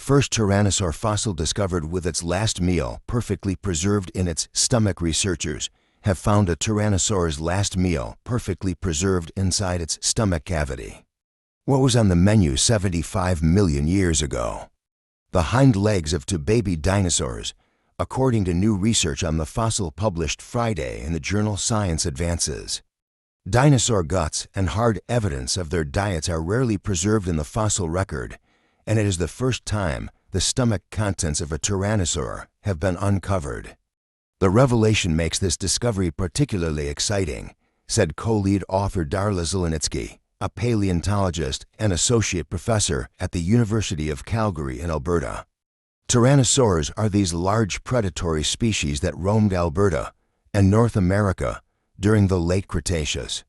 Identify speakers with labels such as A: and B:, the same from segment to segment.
A: First tyrannosaur fossil discovered with its last meal perfectly preserved in its stomach. Researchers have found a tyrannosaur's last meal perfectly preserved inside its stomach cavity. What was on the menu 75 million years ago? The hind legs of two baby dinosaurs, according to new research on the fossil published Friday in the journal Science Advances. Dinosaur guts and hard evidence of their diets are rarely preserved in the fossil record, and it is the first time the stomach contents of a tyrannosaur have been uncovered. The revelation makes this discovery particularly exciting, said co-lead author Darla Zelenitsky, a paleontologist and associate professor at the University of Calgary in Alberta. Tyrannosaurs are these large predatory species that roamed Alberta and North America during the late Cretaceous.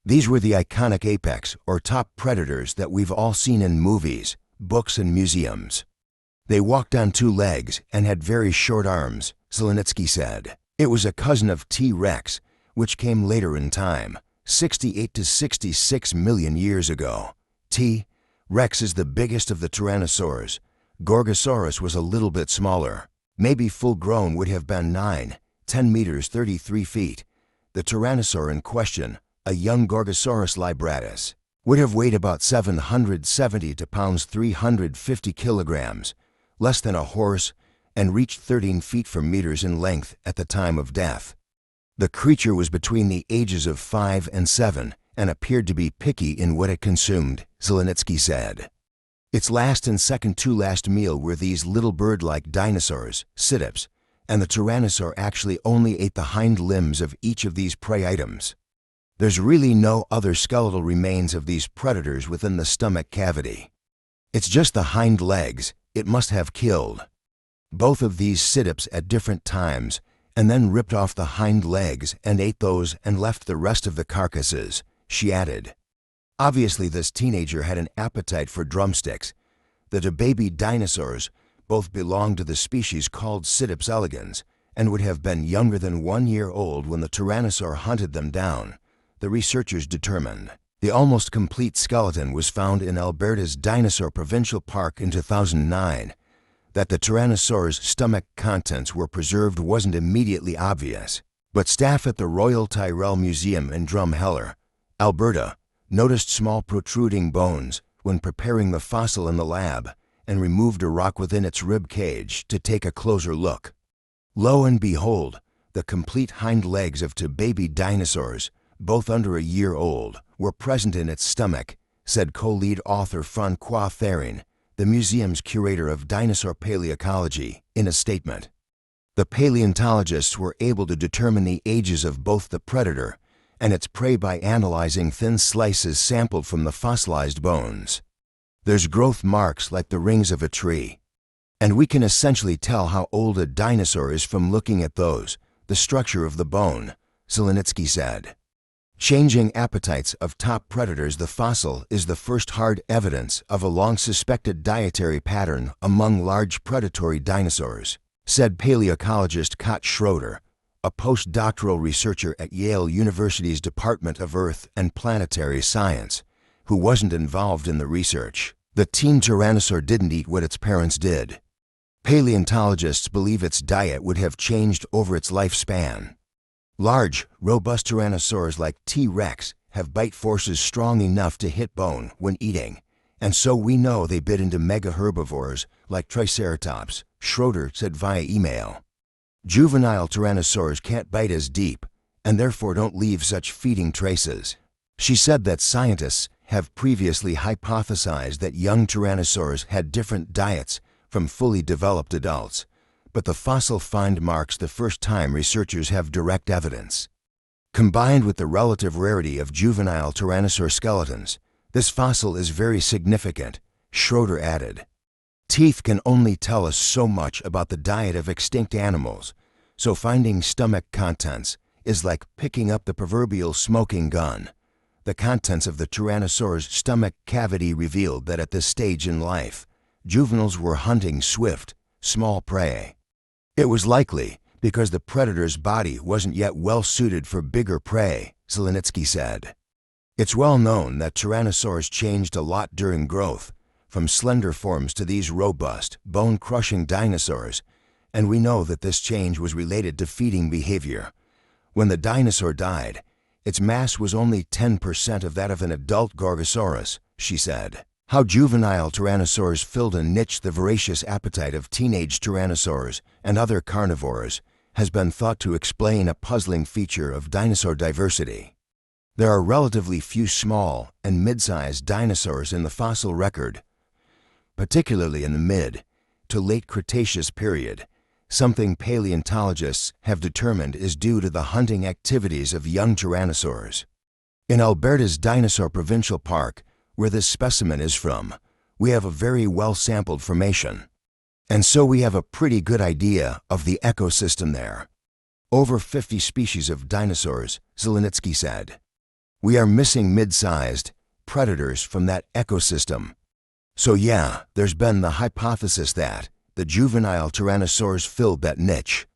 A: These were the iconic apex or top predators that we've all seen in movies, books, and museums. They walked on two legs and had very short arms, Zelenitsky said. It was a cousin of T. rex, which came later in time, 68 to 66 million years ago. T. rex is the biggest of the tyrannosaurs. Gorgosaurus was a little bit smaller. Maybe full-grown would have been 10 meters 33 feet. The tyrannosaur in question, a young Gorgosaurus libratus, would have weighed about 770 pounds 350 kilograms, less than a horse, and reached 13 feet 4 meters in length at the time of death. The creature was between the ages of 5 and 7 and appeared to be picky in what it consumed, Zelenitsky said. Its last and second to last meal were these little bird-like dinosaurs, cytips, and the tyrannosaur actually only ate the hind limbs of each of these prey items. There's really no other skeletal remains of these predators within the stomach cavity. It's just the hind legs it must have killed. Both of these cytips at different times, and then ripped off the hind legs and ate those and left the rest of the carcasses, she added. Obviously, this teenager had an appetite for drumsticks. The baby dinosaurs both belonged to the species called Cytips elegans and would have been younger than 1 year old when the tyrannosaur hunted them down, the researchers determined. The almost complete skeleton was found in Alberta's Dinosaur Provincial Park in 2009. That the tyrannosaur's stomach contents were preserved wasn't immediately obvious, but staff at the Royal Tyrrell Museum in Drumheller, Alberta, noticed small protruding bones when preparing the fossil in the lab and removed a rock within its rib cage to take a closer look. Lo and behold, the complete hind legs of two baby dinosaurs, both under a year old, were present in its stomach, said co-lead author Francois Thérin, the museum's curator of dinosaur paleoecology, in a statement. The paleontologists were able to determine the ages of both the predator and its prey by analyzing thin slices sampled from the fossilized bones. There's growth marks like the rings of a tree, and we can essentially tell how old a dinosaur is from looking at those, the structure of the bone, Zelenitsky said. Changing appetites of top predators. The fossil is the first hard evidence of a long-suspected dietary pattern among large predatory dinosaurs, said paleoecologist Kot Schroeder, a postdoctoral researcher at Yale University's Department of Earth and Planetary Science, who wasn't involved in the research. The teen tyrannosaur didn't eat what its parents did. Paleontologists believe its diet would have changed over its lifespan. Large, robust tyrannosaurs like T. rex have bite forces strong enough to hit bone when eating, and so we know they bit into mega herbivores like Triceratops, Schroeder said via email. Juvenile tyrannosaurs can't bite as deep, and therefore don't leave such feeding traces. She said that scientists have previously hypothesized that young tyrannosaurs had different diets from fully developed adults, but the fossil find marks the first time researchers have direct evidence. Combined with the relative rarity of juvenile tyrannosaur skeletons, this fossil is very significant, Schroeder added. Teeth can only tell us so much about the diet of extinct animals, so finding stomach contents is like picking up the proverbial smoking gun. The contents of the tyrannosaur's stomach cavity revealed that at this stage in life, juveniles were hunting swift, small prey. It was likely because the predator's body wasn't yet well suited for bigger prey, Zelenitsky said. It's well known that tyrannosaurs changed a lot during growth, from slender forms to these robust, bone-crushing dinosaurs, and we know that this change was related to feeding behavior. When the dinosaur died, its mass was only 10% of that of an adult Gorgosaurus, she said. How juvenile tyrannosaurs filled and niched the voracious appetite of teenage tyrannosaurs and other carnivores has been thought to explain a puzzling feature of dinosaur diversity. There are relatively few small and mid-sized dinosaurs in the fossil record, particularly in the mid to late Cretaceous period, something paleontologists have determined is due to the hunting activities of young tyrannosaurs. In Alberta's Dinosaur Provincial Park, where this specimen is from, we have a very well-sampled formation. And so we have a pretty good idea of the ecosystem there. Over 50 species of dinosaurs, Zelenitsky said. We are missing mid-sized predators from that ecosystem. So yeah, there's been the hypothesis that the juvenile tyrannosaurs filled that niche.